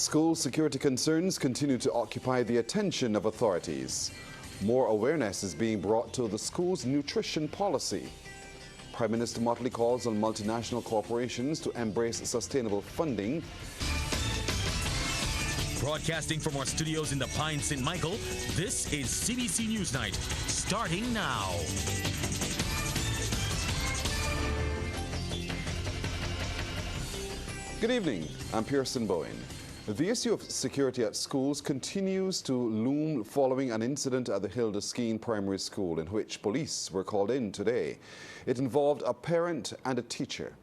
School security concerns continue to occupy the attention of authorities. More awareness is being brought to the school's nutrition policy. Prime Minister Motley calls on multinational corporations to embrace sustainable funding. Broadcasting from our studios in the Pine St. Michael, this is CBC NewsNight, starting now. Good evening, I'm Pearson Bowen. The issue of security at schools continues to loom following an incident at the Hilda Skeen Primary School in which police were called in today. It involved a parent and a teacher.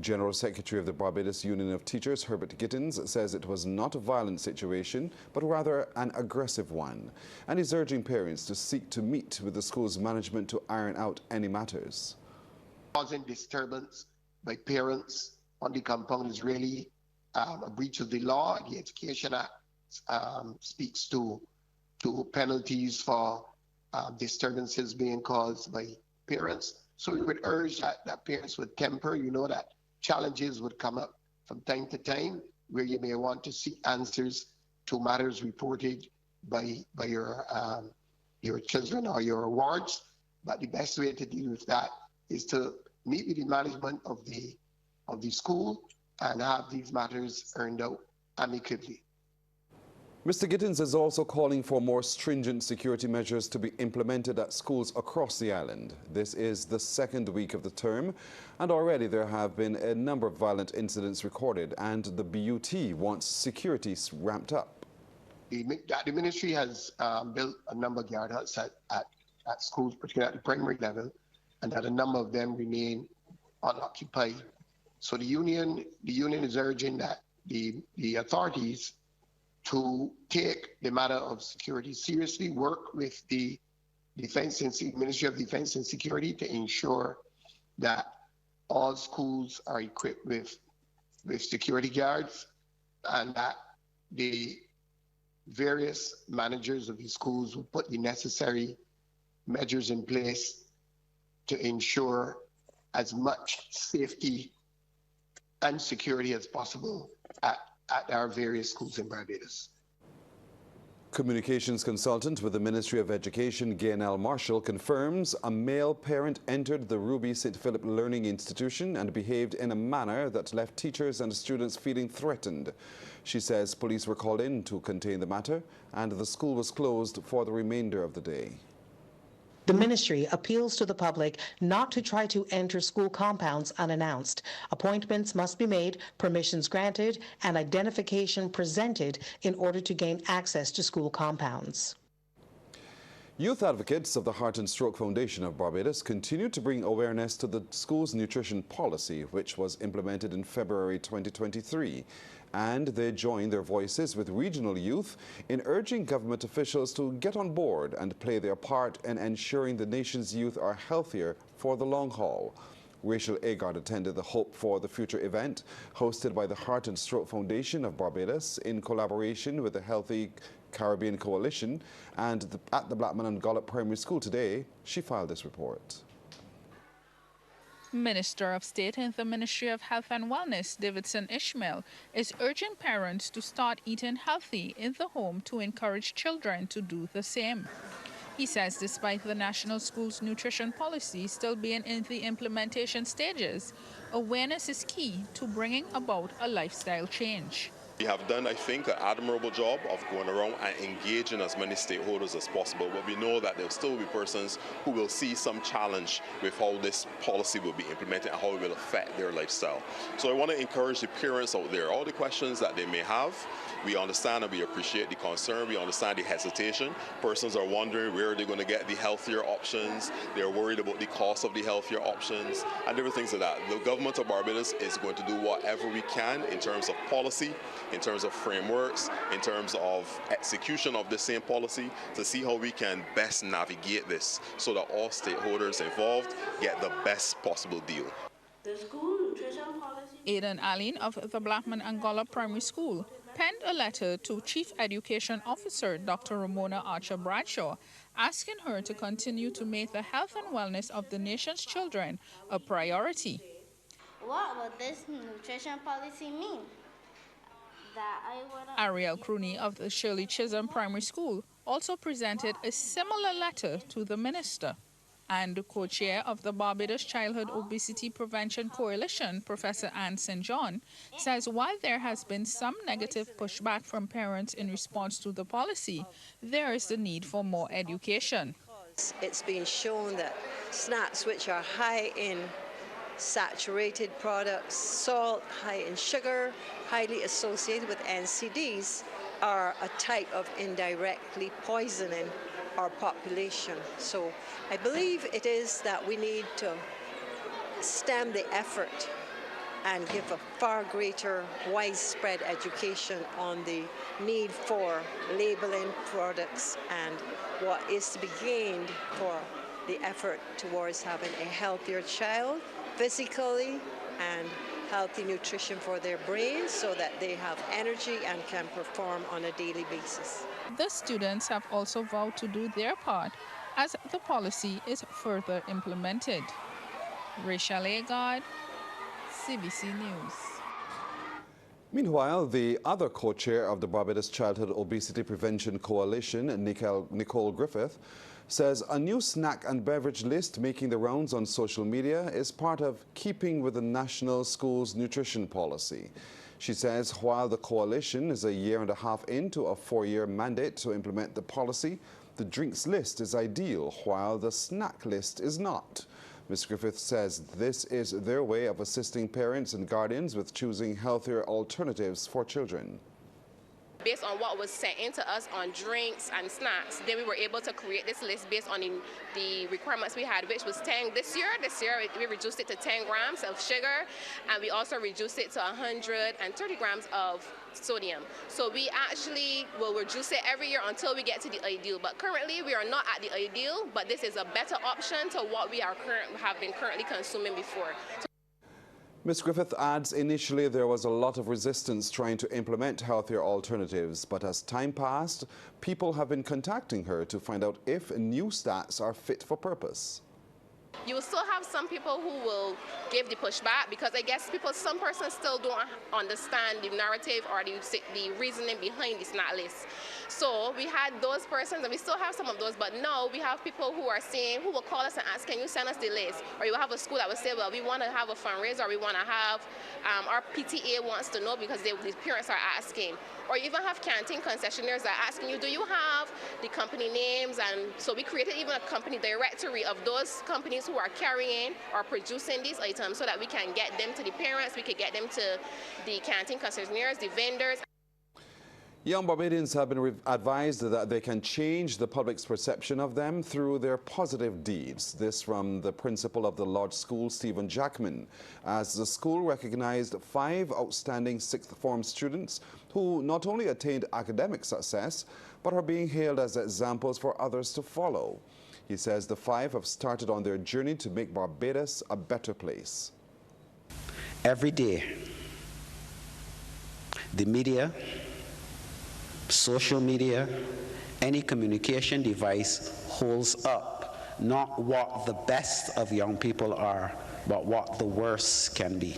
General Secretary of the Barbados Union of Teachers, Herbert Gittins, says it was not a violent situation, but rather an aggressive one, and is urging parents to seek to meet with the school's management to iron out any matters. Causing disturbance by parents on the compound is really a breach of the law. The Education Act speaks to penalties for disturbances being caused by parents. So we would urge that parents would temper. You know that challenges would come up from time to time where you may want to seek answers to matters reported by your children or your wards. But the best way to deal with that is to meet with the management of the school and have these matters earned out amicably. Mr. Gittins is also calling for more stringent security measures to be implemented at schools across the island. This is the second week of the term, and already there have been a number of violent incidents recorded, and the BUT wants security ramped up. The ministry has built a number of guard huts at schools, particularly at the primary level, and that a number of them remain unoccupied. So the union is urging that the authorities to take the matter of security seriously, work with the Ministry of Defense and Security to ensure that all schools are equipped with security guards, and that the various managers of these schools will put the necessary measures in place to ensure as much safety and security as possible at our various schools in Barbados. Communications consultant with the Ministry of Education, Gaynell Marshall, confirms a male parent entered the Ruby St. Philip Learning Institution and behaved in a manner that left teachers and students feeling threatened. She says police were called in to contain the matter and the school was closed for the remainder of the day. The ministry appeals to the public not to try to enter school compounds unannounced. Appointments must be made, permissions granted, and identification presented in order to gain access to school compounds. Youth advocates of the Heart and Stroke Foundation of Barbados continue to bring awareness to the school's nutrition policy, which was implemented in February 2023. And they join their voices with regional youth in urging government officials to get on board and play their part in ensuring the nation's youth are healthier for the long haul. Rachel Agard attended the Hope for the Future event hosted by the Heart and Stroke Foundation of Barbados in collaboration with the Healthy Caribbean Coalition, and at the Blackman and Gollop Primary School today, she filed this report. Minister of State in the Ministry of Health and Wellness, Davidson Ishmael, is urging parents to start eating healthy in the home to encourage children to do the same. He says despite the national school's nutrition policy still being in the implementation stages, awareness is key to bringing about a lifestyle change. We have done, I think, an admirable job of going around and engaging as many stakeholders as possible, but we know that there will still be persons who will see some challenge with how this policy will be implemented and how it will affect their lifestyle. So I want to encourage the parents out there, all the questions that they may have, we understand and we appreciate the concern, we understand the hesitation. Persons are wondering where they're going to get the healthier options, they're worried about the cost of the healthier options, and different things like that. The government of Barbados is going to do whatever we can in terms of policy, in terms of frameworks, in terms of execution of the same policy to see how we can best navigate this so that all stakeholders involved get the best possible deal. The school nutrition policy. Aidan Allen of the Blackman and Gollop Primary School penned a letter to Chief Education Officer Dr. Ramona Archer Bradshaw asking her to continue to make the health and wellness of the nation's children a priority. What will this nutrition policy mean? Ariel Crooney of the Shirley Chisholm Primary School also presented a similar letter to the minister. And the co-chair of the Barbados Childhood Obesity Prevention Coalition, Professor Anne St. John, says while there has been some negative pushback from parents in response to the policy, there is the need for more education. It's been shown that snacks which are high in saturated products, salt, high in sugar, highly associated with NCDs, are a type of indirectly poisoning our population. So I believe it is that we need to stem the effort and give a far greater widespread education on the need for labeling products and what is to be gained for the effort towards having a healthier child physically and healthy nutrition for their brains so that they have energy and can perform on a daily basis. The students have also vowed to do their part as the policy is further implemented. Rachel Agard, CBC News. Meanwhile, the other co-chair of the Barbados Childhood Obesity Prevention Coalition, Nicole Griffith, says a new snack and beverage list making the rounds on social media is part of keeping with the National Schools Nutrition Policy. She says while the coalition is a year and a half into a 4-year mandate to implement the policy, the drinks list is ideal while the snack list is not. Ms. Griffith says this is their way of assisting parents and guardians with choosing healthier alternatives for children. Based on what was sent into us on drinks and snacks, then we were able to create this list based on the requirements we had, which was 10 this year. This year we reduced it to 10 grams of sugar, and we also reduced it to 130 grams of sodium. So we actually will reduce it every year until we get to the ideal. But currently we are not at the ideal, but this is a better option to what we have been currently consuming before. Ms. Griffith adds initially there was a lot of resistance trying to implement healthier alternatives, but as time passed, people have been contacting her to find out if new stats are fit for purpose. You will still have some people who will give the pushback because I guess some persons still don't understand the narrative or the reasoning behind this snack list. So we had those persons, and we still have some of those, but now we have people who are saying, who will call us and ask, can you send us the list? Or you will have a school that will say, well, we want to have a fundraiser, or we want to have, our PTA wants to know because the parents are asking. Or you even have canteen concessionaires that are asking you, do you have the company names? And so we created even a company directory of those companies who are carrying or producing these items so that we can get them to the parents, we can get them to the canteen concessionaires, the vendors. Young Barbadians have been advised that they can change the public's perception of them through their positive deeds. This from the principal of the Lodge School, Stephen Jackman, as the school recognized 5 outstanding 6th form students who not only attained academic success, but are being hailed as examples for others to follow. He says the 5 have started on their journey to make Barbados a better place. Every day, the media, social media, any communication device holds up not what the best of young people are, but what the worst can be.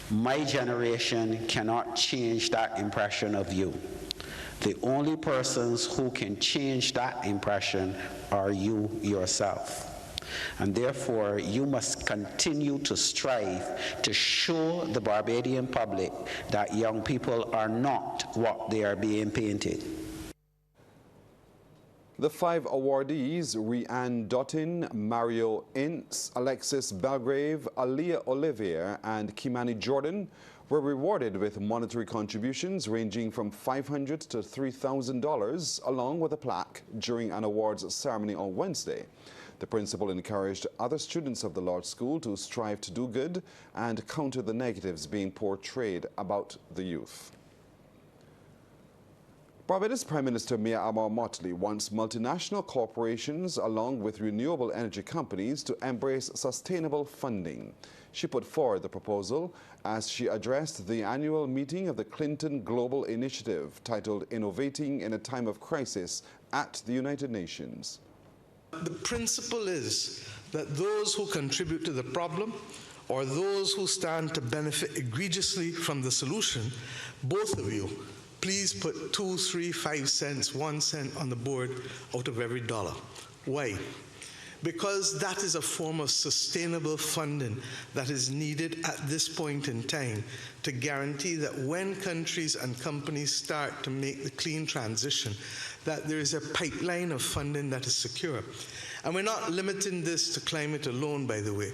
My generation cannot change that impression of you. The only persons who can change that impression are you yourself. And therefore, you must continue to strive to show the Barbadian public that young people are not what they are being painted. The 5 awardees, Rianne Dottin, Mario Ince, Alexis Belgrave, Aaliyah Olivier, and Kimani Jordan, were rewarded with monetary contributions ranging from $500 to $3,000, along with a plaque during an awards ceremony on Wednesday. The principal encouraged other students of the Lodge School to strive to do good and counter the negatives being portrayed about the youth. Barbados Prime Minister Mia Amor Motley wants multinational corporations along with renewable energy companies to embrace sustainable funding. She put forward the proposal as she addressed the annual meeting of the Clinton Global Initiative titled Innovating in a Time of Crisis at the United Nations. The principle is that those who contribute to the problem or those who stand to benefit egregiously from the solution, both of you, please put 2, 3, 5 cents, 1 cent on the board out of every dollar. Why? Because that is a form of sustainable funding that is needed at this point in time to guarantee that when countries and companies start to make the clean transition, that there is a pipeline of funding that is secure. And we're not limiting this to climate alone, by the way.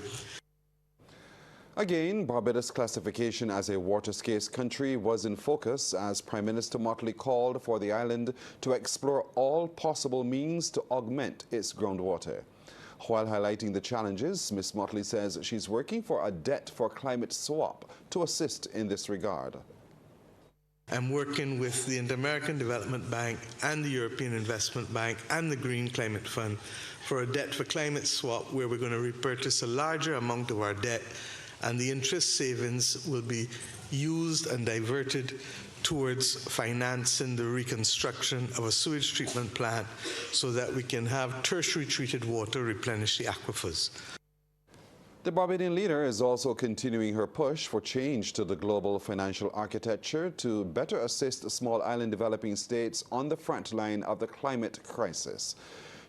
Again, Barbados' classification as a water-scarce country was in focus as Prime Minister Motley called for the island to explore all possible means to augment its groundwater. While highlighting the challenges, Ms. Motley says she's working for a debt for climate swap to assist in this regard. I'm working with the Inter-American Development Bank and the European Investment Bank and the Green Climate Fund for a debt for climate swap where we're going to repurchase a larger amount of our debt, and the interest savings will be used and diverted towards financing the reconstruction of a sewage treatment plant so that we can have tertiary treated water replenish the aquifers. The Barbadian leader is also continuing her push for change to the global financial architecture to better assist small island developing states on the front line of the climate crisis.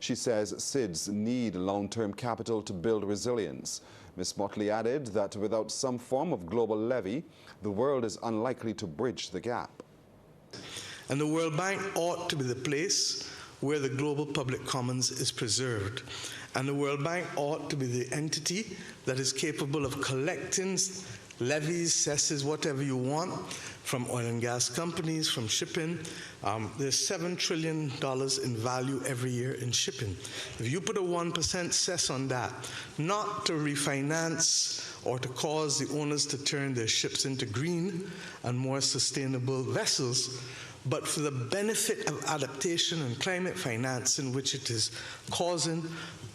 She says SIDS need long-term capital to build resilience. Ms. Motley added that without some form of global levy, the world is unlikely to bridge the gap. And the World Bank ought to be the place where the global public commons is preserved. And the World Bank ought to be the entity that is capable of collecting levies, cesses, whatever you want, from oil and gas companies, from shipping. There's $7 trillion in value every year in shipping. If you put a 1% cess on that, not to refinance or to cause the owners to turn their ships into green and more sustainable vessels, but for the benefit of adaptation and climate finance, in which it is causing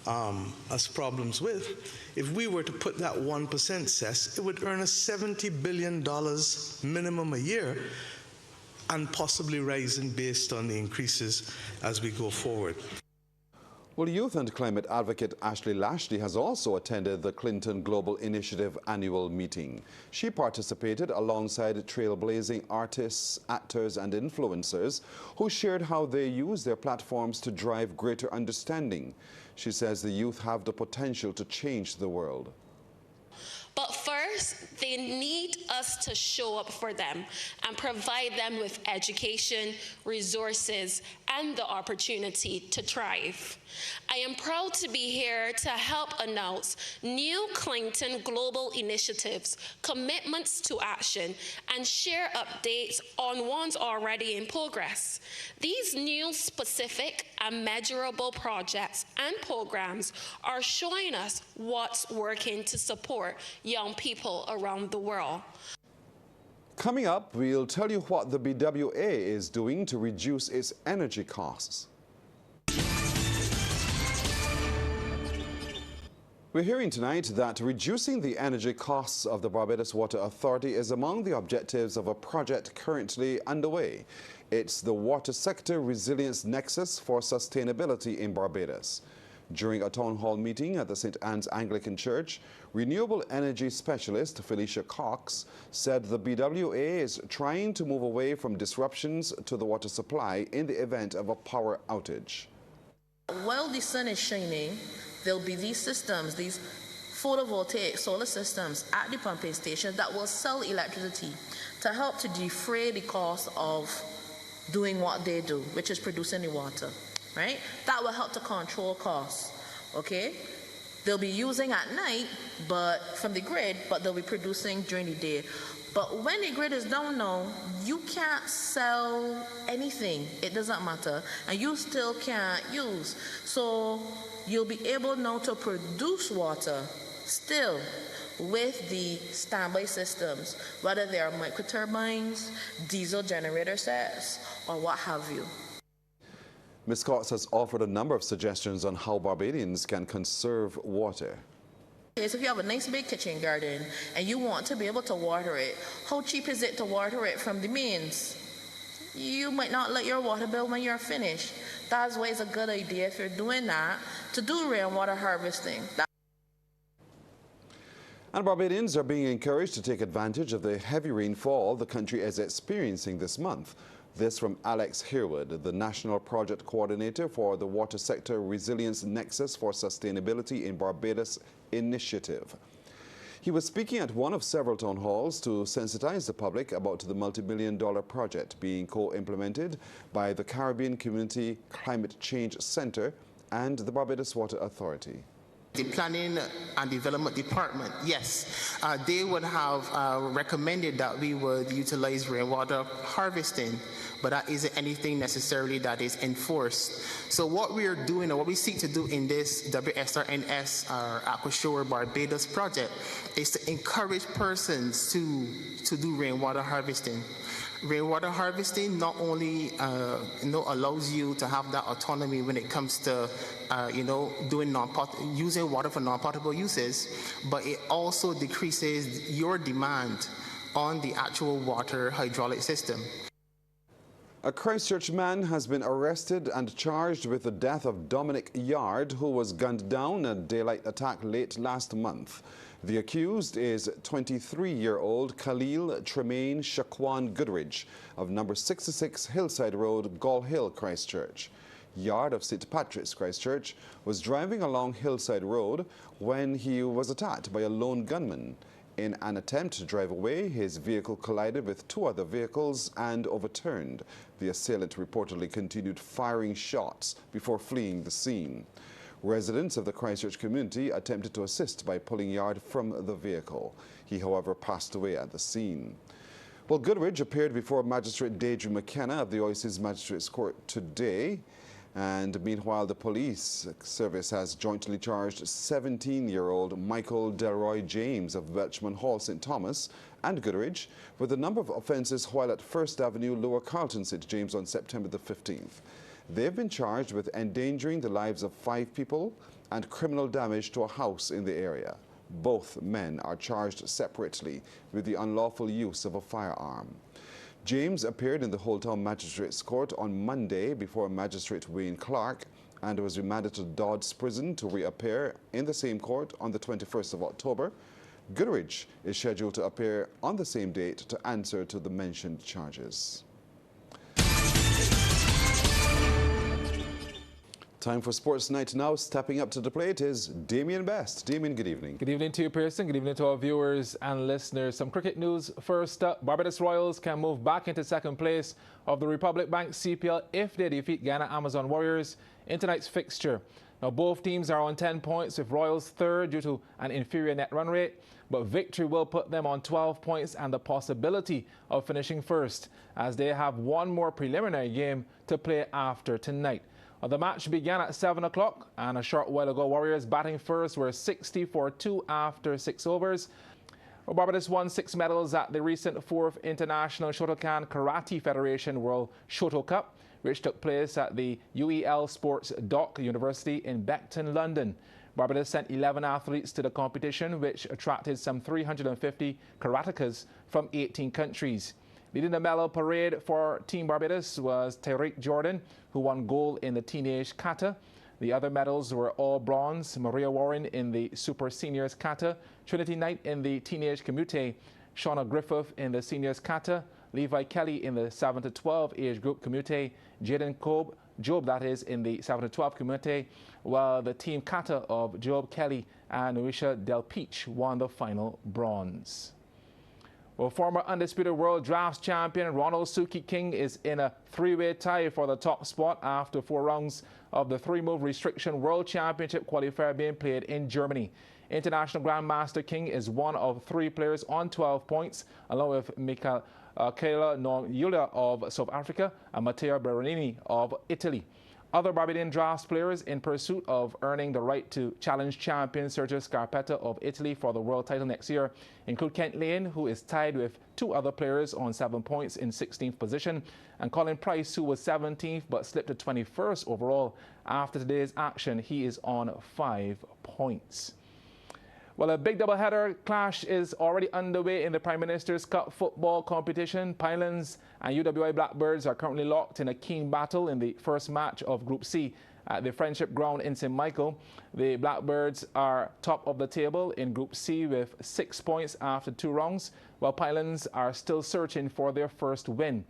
us problems with, if we were to put that 1% cess, it would earn us $70 billion minimum a year, and possibly rising based on the increases as we go forward. Well, youth and climate advocate Lashley has also attended the Clinton Global Initiative annual meeting. She participated alongside trailblazing artists, actors, and influencers who shared how they use their platforms to drive greater understanding. She says the youth have the potential to change the world. But first, they need us to show up for them and provide them with education, resources, and the opportunity to thrive. I am proud to be here to help announce new Clinton global initiatives, commitments to action, and share updates on ones already in progress. These new specific and measurable projects and programs are showing us what's working to support young people around the world. Coming up, we'll tell you what the BWA is doing to reduce its energy costs. We're hearing tonight that reducing the energy costs of the Barbados Water Authority is among the objectives of a project currently underway. It's the Water Sector Resilience Nexus for Sustainability in Barbados. During a town hall meeting at the St. Anne's Anglican Church, renewable energy specialist Felicia Cox said the BWA is trying to move away from disruptions to the water supply in the event of a power outage. While the sun is shining, there'll be these systems, these photovoltaic solar systems at the pumping station that will sell electricity to help to defray the cost of doing what they do, which is producing the water, right? That will help to control costs, okay? They'll be using at night, but from the grid, but they'll be producing during the day. But when the grid is down now, you can't sell anything. It doesn't matter, and you still can't use. So you'll be able now to produce water still with the standby systems, whether they are microturbines, diesel generator sets, or what have you. Ms. Cox has offered a number of suggestions on how Barbadians can conserve water. If you have a nice big kitchen garden and you want to be able to water it, how cheap is it to water it from the mains? You might not let your water bill when you're finished. That's why it's a good idea, if you're doing that, to do rainwater harvesting. And Barbadians are being encouraged to take advantage of the heavy rainfall the country is experiencing this month. This from Alex Herwood, the National Project Coordinator for the Water Sector Resilience Nexus for Sustainability in Barbados initiative. He was speaking at one of several town halls to sensitize the public about the multi-million-dollar project being co-implemented by the Caribbean Community Climate Change Center and the Barbados Water Authority. The Planning and Development Department, yes, they would have recommended that we would utilize rainwater harvesting, but that isn't anything necessarily that is enforced. So what we are doing, or what we seek to do in this WSRNS Aquashore Barbados project, is to encourage persons to do rainwater harvesting. Rainwater harvesting not only allows you to have that autonomy when it comes to doing using water for non-potable uses, but it also decreases your demand on the actual water hydraulic system. A Christchurch man has been arrested and charged with the death of Dominic Yard, who was gunned down in a daylight attack late last month. The accused is 23-year-old Khalil Tremaine Shaquan Goodridge of number 66 Hillside Road, Gall Hill, Christchurch. Yard of St. Patrick's, Christchurch, was driving along Hillside Road when he was attacked by a lone gunman. In an attempt to drive away, his vehicle collided with two other vehicles and overturned. The assailant reportedly continued firing shots before fleeing the scene. Residents of the Christchurch community attempted to assist by pulling Yard from the vehicle. He, however, passed away at the scene. Well, Goodridge appeared before Magistrate Deirdre McKenna of the Oasis Magistrates Court today. And meanwhile, the police service has jointly charged 17-year-old Michael Delroy James of Welchman Hall, St. Thomas, and Goodridge with a number of offences while at First Avenue, Lower Carlton, St. James on September the 15th. They've been charged with endangering the lives of 5 people and criminal damage to a house in the area. Both men are charged separately with the unlawful use of a firearm. James appeared in the Whole Town Magistrates Court on Monday before Magistrate Wayne Clark and was remanded to Dodds Prison to reappear in the same court on the 21st of October. Goodridge is scheduled to appear on the same date to answer to the mentioned charges. Time for Sports Night now. Stepping up to the plate is Damien Best. Damien, good evening. Good evening to you, Pearson. Good evening to our viewers and listeners. Some cricket news first up. Barbados Royals can move back into second place of the Republic Bank CPL if they defeat Ghana Amazon Warriors in tonight's fixture. Now, both teams are on 10 points, with Royals third due to an inferior net run rate, but victory will put them on 12 points and the possibility of finishing first, as they have one more preliminary game to play after tonight. The match began at 7 o'clock, and a short while ago, Warriors batting first were 60 for 2 after 6 overs. Barbados won 6 medals at the recent 4th International Shotokan Karate Federation World Shoto Cup, which took place at the UEL Sports Dock University in Beckton, London. Barbados sent 11 athletes to the competition, which attracted some 350 karatekas from 18 countries. Leading the medal parade for Team Barbados was Tariq Jordan, who won gold in the teenage kata. The other medals were all bronze: Maria Warren in the super seniors kata, Trinity Knight in the teenage kumite, Shauna Griffith in the seniors kata, Levi Kelly in the 7 to 12 age group kumite, Jaden Job that is in the 7 to 12 kumite, while the team kata of Job Kelly and Noisha Del Peach won the final bronze. Well, former undisputed world drafts champion Ronald Suki King is in a 3-way tie for the top spot after 4 rounds of the 3-move restriction World Championship qualifier being played in Germany. International Grandmaster King is one of 3 players on 12 points, along with Michaela Yulia of South Africa and Matteo Berrettini of Italy. Other Barbadian drafts players in pursuit of earning the right to challenge champion Sergio Scarpetta of Italy for the world title next year include Kent Lane, who is tied with 2 other players on 7 points in 16th position, and Colin Price, who was 17th but slipped to 21st overall. After today's action, he is on 5 points. Well, a big doubleheader clash is already underway in the Prime Minister's Cup football competition. Pinelands and UWI Blackbirds are currently locked in a keen battle in the first match of Group C At the Friendship Ground in St. Michael, the Blackbirds are top of the table in Group C with 6 points after 2 rounds, while Pylons are still searching for their first win.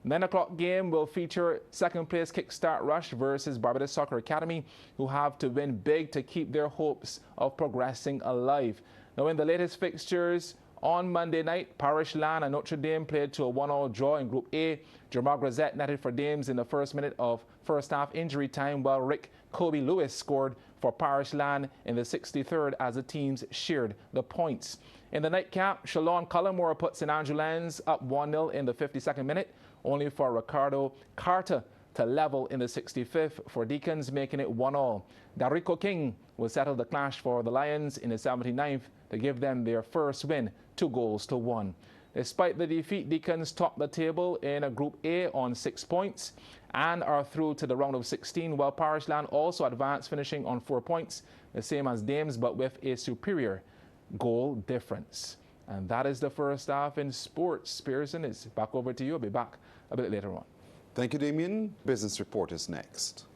9 o'clock game will feature second place Kickstart Rush versus Barbados Soccer Academy, who have to win big to keep their hopes of progressing alive. Now in the latest fixtures, on Monday night, Parish Land and Notre Dame played to a 1-1 draw in Group A. Jamal Grazette netted for Dames in the first minute of first half injury time, while Rick Kobe Lewis scored for Parish Land in the 63rd as the teams shared the points. In the nightcap, Shalon Cullimore put St. Andrew Lands up 1-0 in the 52nd minute, only for Ricardo Carter to level in the 65th for Deacons, making it 1-1. Darico King will settle the clash for the Lions in the 79th to give them their first win, 2-1. Despite the defeat, Deacons top the table in a Group A on 6 points and are through to the round of 16, while Parishland also advanced, finishing on 4 points, the same as Dames, but with a superior goal difference. And that is the first half in sports. Pearson, is back over to you. I'll be back a bit later on. Thank you, Damien. Business Report is next.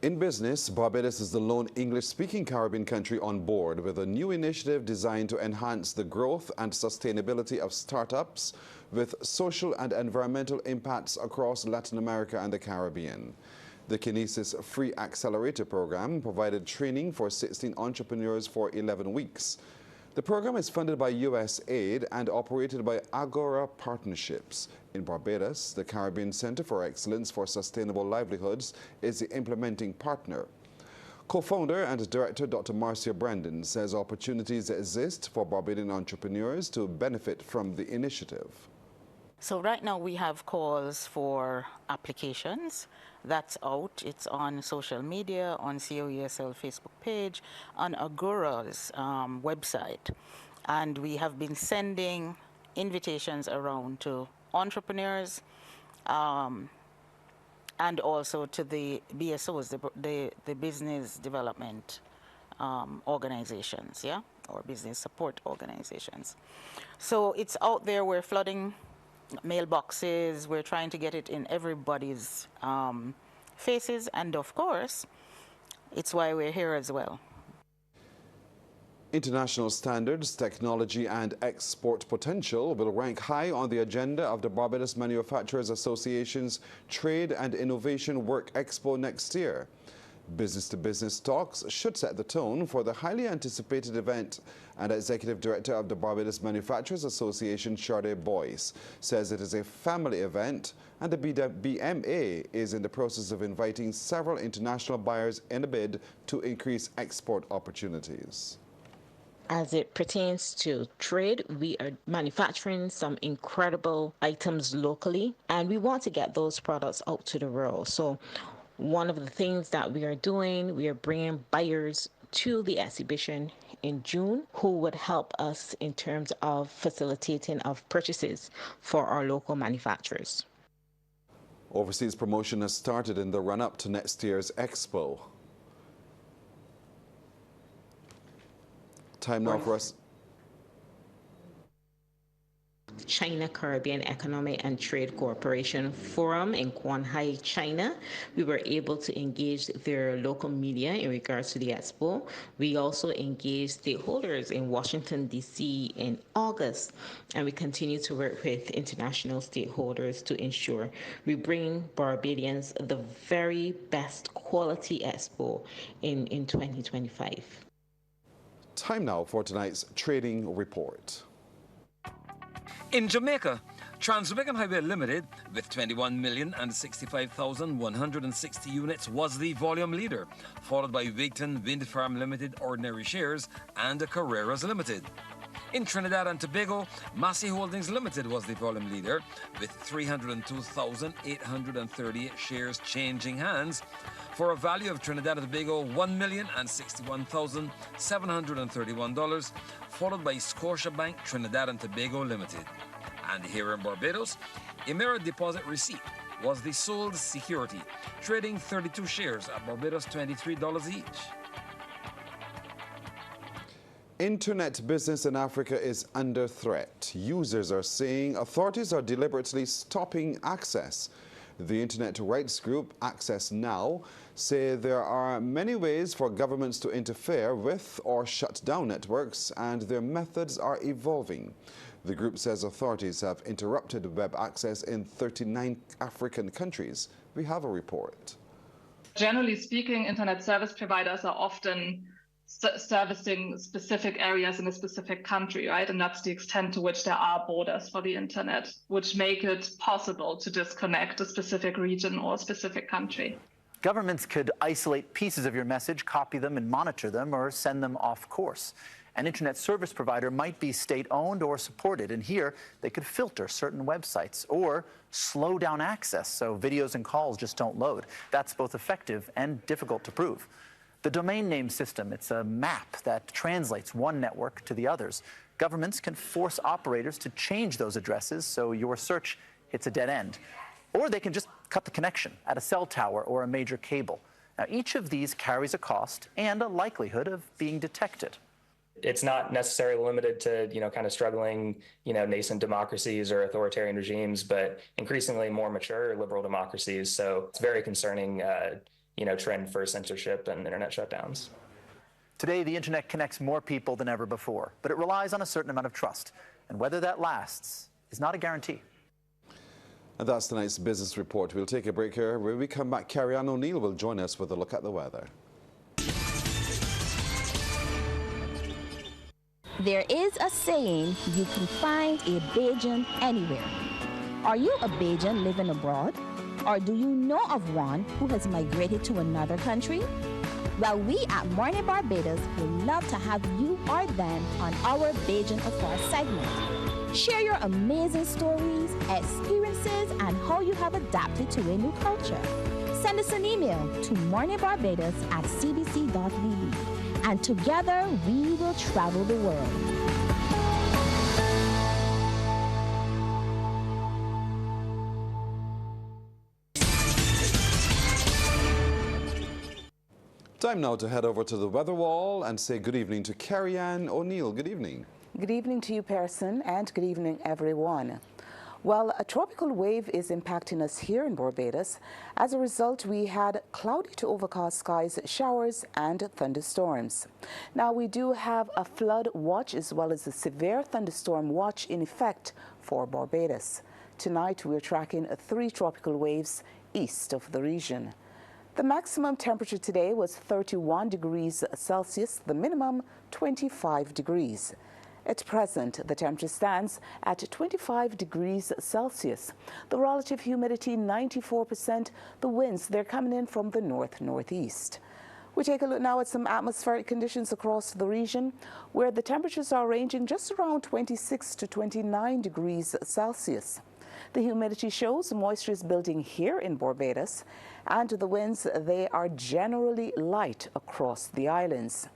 In business, Barbados is the lone English-speaking Caribbean country on board with a new initiative designed to enhance the growth and sustainability of startups with social and environmental impacts across Latin America and the Caribbean. The Kinesis Free Accelerator program provided training for 16 entrepreneurs for 11 weeks. The program is funded by U.S. aid and operated by Agora Partnerships. In Barbados, the Caribbean Center for Excellence for Sustainable Livelihoods is the implementing partner. Co-founder and director Dr. Marcia Brandon says opportunities exist for Barbadian entrepreneurs to benefit from the initiative. So right now we have calls for applications. That's out. It's on social media, on COESL Facebook page, on Agora's website. And we have been sending invitations around to entrepreneurs and also to the BSOs, the business development organizations, yeah, or business support organizations. So it's out there. We're flooding mailboxes. We're trying to get it in everybody's faces, and of course, it's why we're here as well. International standards, technology and export potential will rank high on the agenda of the Barbados Manufacturers Association's Trade and Innovation Work Expo next year. Business-to-business talks should set the tone for the highly anticipated event, and Executive Director of the Barbados Manufacturers Association, Sade Boyce, says it is a family event, and the BMA is in the process of inviting several international buyers in a bid to increase export opportunities. As it pertains to trade, we are manufacturing some incredible items locally, and we want to get those products out to the world. So one of the things that we are doing, we are bringing buyers to the exhibition in June who would help us in terms of facilitating of purchases for our local manufacturers. Overseas promotion has started in the run-up to next year's expo. Time now for us. China Caribbean Economic and Trade Cooperation Forum in Quanhai, China. We were able to engage their local media in regards to the expo. We also engaged stakeholders in Washington, D.C. in August, and we continue to work with international stakeholders to ensure we bring Barbadians the very best quality expo in 2025. Time now for tonight's trading report. In Jamaica, Trans-Jamaican Highway Limited, with 21,065,160 units, was the volume leader, followed by Wigton Wind Farm Limited ordinary shares and Carreras Limited. In Trinidad and Tobago, Massey Holdings Limited was the volume leader, with 302,838 shares changing hands, for a value of Trinidad and Tobago $1,061,731, followed by Scotiabank Trinidad and Tobago Limited. And here in Barbados, Emera Deposit Receipt was the sold security, trading 32 shares at Barbados $23 each. Internet business in Africa is under threat. Users are saying authorities are deliberately stopping access. The internet rights group Access Now say there are many ways for governments to interfere with or shut down networks, and their methods are evolving. The group says authorities have interrupted web access in 39 African countries. We have a report. Generally speaking, internet service providers are often servicing specific areas in a specific country, right? And that's the extent to which there are borders for the internet, which make it possible to disconnect a specific region or a specific country. Governments could isolate pieces of your message, copy them and monitor them, or send them off course. An internet service provider might be state-owned or supported, and here they could filter certain websites or slow down access so videos and calls just don't load. That's both effective and difficult to prove. The domain name system, it's a map that translates one network to the others. Governments can force operators to change those addresses so your search hits a dead end. Or they can just cut the connection at a cell tower or a major cable. Now, each of these carries a cost and a likelihood of being detected. It's not necessarily limited to, kind of struggling, nascent democracies or authoritarian regimes, but increasingly more mature liberal democracies. So it's very concerning, trend for censorship and internet shutdowns. Today, the internet connects more people than ever before, but it relies on a certain amount of trust. And whether that lasts is not a guarantee. And that's tonight's business report. We'll take a break here. When we come back, Carrie-Ann O'Neill will join us with a look at the weather. There is a saying, you can find a Bajan anywhere. Are you a Bajan living abroad? Or do you know of one who has migrated to another country? Well, we at Morning Barbados would love to have you or them on our Bajan Affair segment. Share your amazing stories, experiences, and how you have adapted to a new culture. Send us an email to morningbarbados@cbc.ve. And together, we will travel the world. Time now to head over to the weather wall and say good evening to Carrie-Ann O'Neill. Good evening. Good evening to you, Pearson, and good evening, everyone. Well, a tropical wave is impacting us here in Barbados. As a result, we had cloudy to overcast skies, showers, and thunderstorms. Now, we do have a flood watch as well as a severe thunderstorm watch in effect for Barbados. Tonight, we're tracking 3 tropical waves east of the region. The maximum temperature today was 31 degrees Celsius, the minimum 25 degrees. At present, the temperature stands at 25 degrees Celsius. The relative humidity 94%. The winds, they're coming in from the north-northeast. We take a look now at some atmospheric conditions across the region, where the temperatures are ranging just around 26 to 29 degrees Celsius. The humidity shows moisture is building here in Barbados, and the winds, they are generally light across the islands.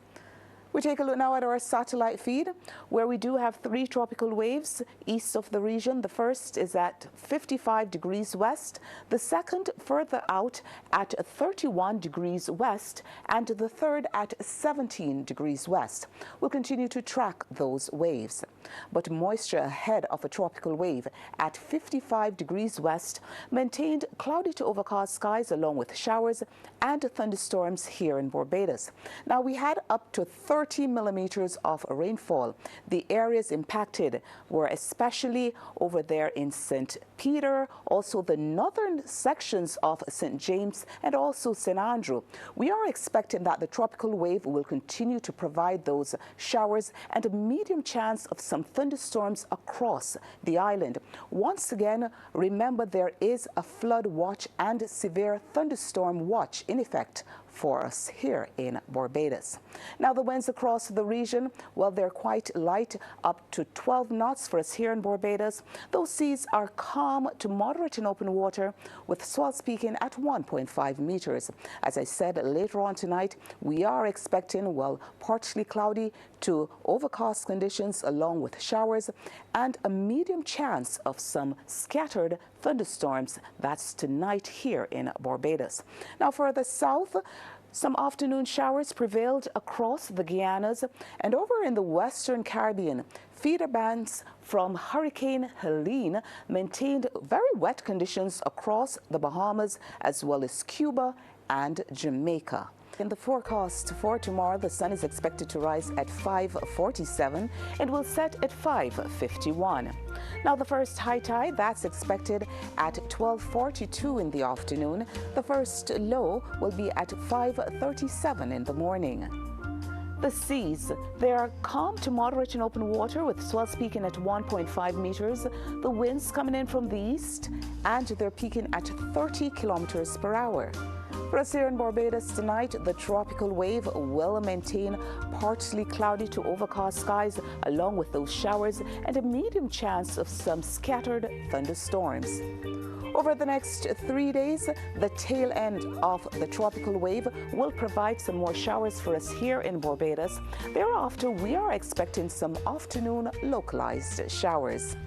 We take a look now at our satellite feed, where we do have 3 tropical waves east of the region. The first is at 55 degrees west, the second further out at 31 degrees west, and the third at 17 degrees west. We'll continue to track those waves. But moisture ahead of a tropical wave at 55 degrees west maintained cloudy to overcast skies along with showers and thunderstorms here in Barbados. Now, we had up to 30 millimeters of rainfall. The areas impacted were especially over there in St. Peter, also the northern sections of St. James and also St. Andrew. We are expecting that the tropical wave will continue to provide those showers and a medium chance of some thunderstorms across the island. Once again, remember there is a flood watch and severe thunderstorm watch in effect for us here in Barbados. Now, the winds across the region, well, they're quite light, up to 12 knots for us here in Barbados. Those seas are calm to moderate in open water, with swells peaking at 1.5 meters. As I said, later on tonight, we are expecting, well, partly cloudy to overcast conditions along with showers and a medium chance of some scattered thunderstorms. That's tonight here in Barbados. Now, further south, Some afternoon showers prevailed across the Guianas, and over in the Western Caribbean, feeder bands from Hurricane Helene maintained very wet conditions across the Bahamas as well as Cuba and Jamaica. In the forecast for tomorrow, the sun is expected to rise at 5:47 and will set at 5:51. Now, the first high tide, that's expected at 12:42 in the afternoon. The first low will be at 5:37 in the morning. The seas, they are calm to moderate in open water with swells peaking at 1.5 meters. The winds coming in from the east, and they're peaking at 30 kilometers per hour. For us here in Barbados tonight, the tropical wave will maintain partly cloudy to overcast skies along with those showers and a medium chance of some scattered thunderstorms. Over the next 3 days, the tail end of the tropical wave will provide some more showers for us here in Barbados. Thereafter, we are expecting some afternoon localized showers.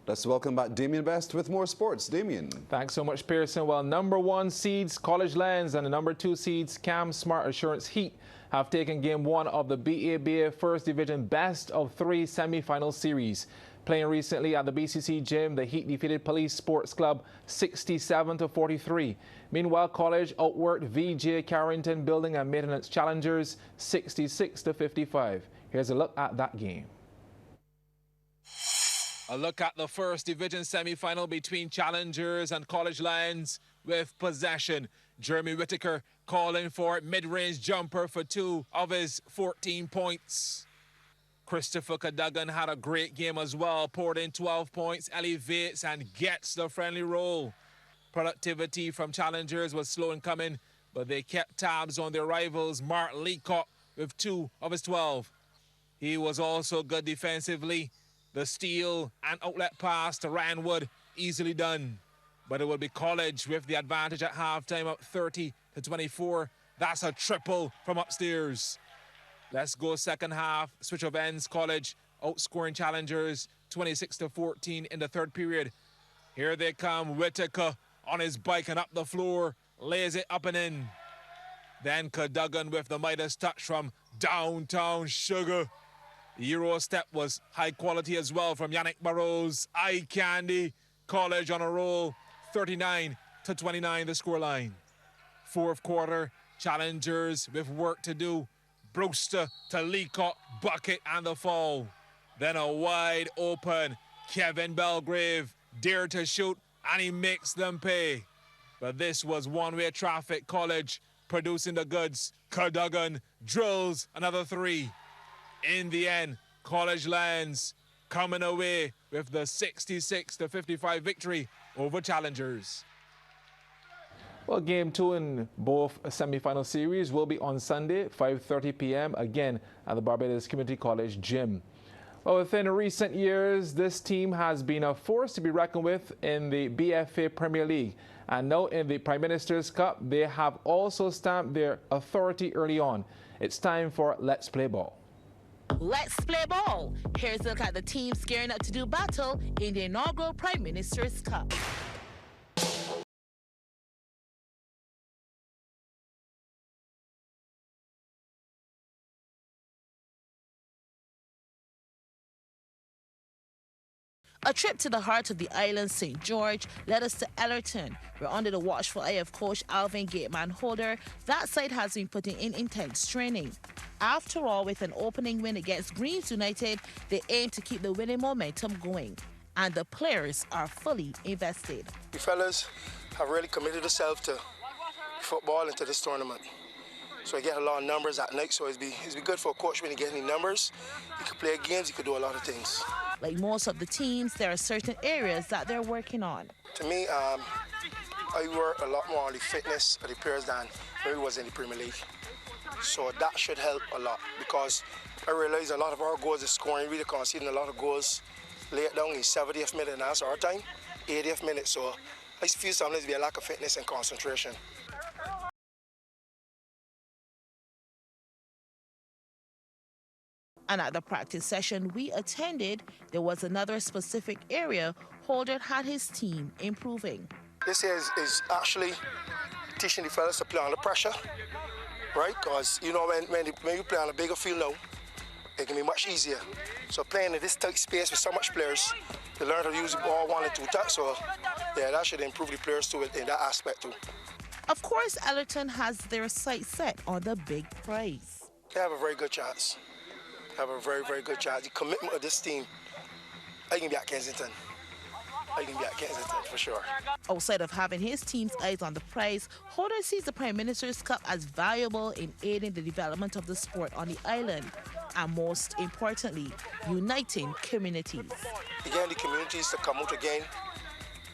Let's welcome back Damien Best with more sports. Damien. Thanks so much, Pearson. Well, #1 seeds College Lands and the #2 seeds Cam Smart Assurance Heat have taken Game 1 of the BABA First Division Best of 3 semi-final series. Playing recently at the BCC Gym, the Heat defeated Police Sports Club 67-43. Meanwhile, College outworked VJ Carrington Building and Maintenance Challengers 66-55. Here's a look at that game. A look at the First Division semi-final between Challengers and College Lands with possession. Jeremy Whittaker calling for mid-range jumper for 2 of his 14 points. Christopher Cadogan had a great game as well, poured in 12 points, elevates and gets the friendly roll. Productivity from Challengers was slow in coming, but they kept tabs on their rivals, Mark Leacock, with 2 of his 12. He was also good defensively. The steal and outlet pass to Ryan Wood, easily done. But it will be College with the advantage at halftime up 30-24. That's a triple from upstairs. Let's go second half. Switch of ends. College outscoring Challengers 26-14 in the third period. Here they come. Whittaker on his bike and up the floor. Lays it up and in. Then Cadogan with the Midas touch from downtown Sugar. The Euro step was high quality as well from Yannick Barros. Eye candy. College on a roll. 39-29 the scoreline. Fourth quarter, Challengers with work to do. Brewster to Leacock, bucket and the fall. Then a wide open Kevin Belgrave dared to shoot and he makes them pay. But this was one-way traffic. College producing the goods. Cadogan drills another 3. In the end, College Lands coming away with the 66-55 victory over Challengers. Well, Game 2 in both semi-final series will be on Sunday, 5:30 p.m., again at the Barbados Community College Gym. Well, within recent years, this team has been a force to be reckoned with in the BFA Premier League. And now in the Prime Minister's Cup, they have also stamped their authority early on. It's time for Let's Play Ball. Let's play ball. Here's a look at the team gearing up to do battle in the inaugural Prime Minister's Cup. A trip to the heart of the island, St. George, led us to Ellerton, where under the watchful eye of Coach Alvin Gateman Holder, that side has been putting in intense training. After all, with an opening win against Greens United, they aim to keep the winning momentum going, and the players are fully invested. The fellas have really committed themselves to football and to this tournament. So I get a lot of numbers at night, so it's be good for a coach when he gets any numbers. He could play games, he could do a lot of things. Like most of the teams, there are certain areas that they're working on. To me, I work a lot more on the fitness of the players than maybe was in the Premier League. So that should help a lot because I realize a lot of our goals is scoring, really conceding a lot of goals late down in 70th minute and that's our time, 80th minute. So I feel sometimes be a lack of fitness and concentration. And at the practice session we attended, there was another specific area Holder had his team improving. This is actually teaching the fellas to play under pressure, right? Because, you know, when you play on a bigger field now, it can be much easier. So playing in this tight space with so much players, they learn to use the ball 1 and 2 touch. So, yeah, that should improve the players too in that aspect too. Of course, Allerton has their sights set on the big prize. They have a very good chance. They have a very, very good chance. The commitment of this team, I can be at Kensington. I can be at Kensington for sure. Outside of having his team's eyes on the prize, Holder sees the Prime Minister's Cup as valuable in aiding the development of the sport on the island, and most importantly, uniting communities. Again, the communities to come out again,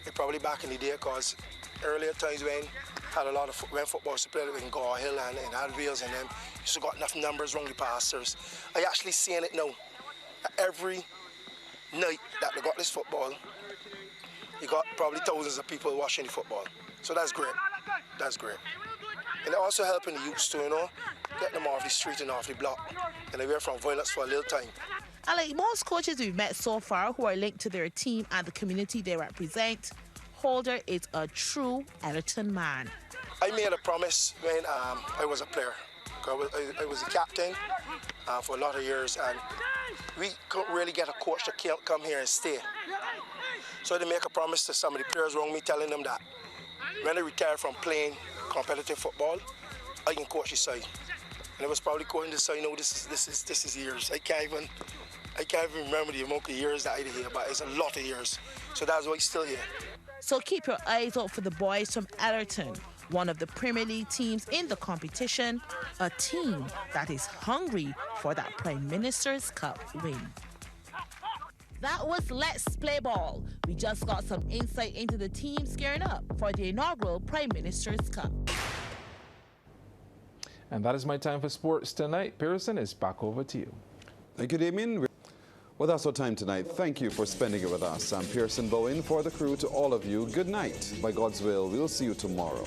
they're probably back in the day, because earlier times when had a lot of when football was played in Gore Hill and in Advils and them, used to got enough numbers around the pastors. I actually seeing it now. Every night that they got this football, you got probably thousands of people watching the football. So that's great. That's great. And it also helping the youths too, you know, get them off the street and off the block, and away from violence for a little time. And like most coaches we've met so far who are linked to their team and the community they represent, Holder is a true Allerton man. I made a promise when I was a player. I was a captain for a lot of years, and we couldn't really get a coach to come here and stay. So I had to make a promise to some of the players around me, telling them that when I retire from playing competitive football, I can coach the side. And I was probably coaching the side. No, this is years. I can't even remember the amount of years that I did here, but it's a lot of years. So that's why I'm still here. So keep your eyes out for the boys from Allerton, one of the Premier League teams in the competition, a team that is hungry for that Prime Minister's Cup win. That was Let's Play Ball. We just got some insight into the teams gearing up for the inaugural Prime Minister's Cup. And that is my time for sports tonight. Pearson, is back over to you. Thank you, Damien. Well, that's our time tonight. Thank you for spending it with us. I'm Pearson Bowen. For the crew, to all of you, good night. By God's will, we'll see you tomorrow.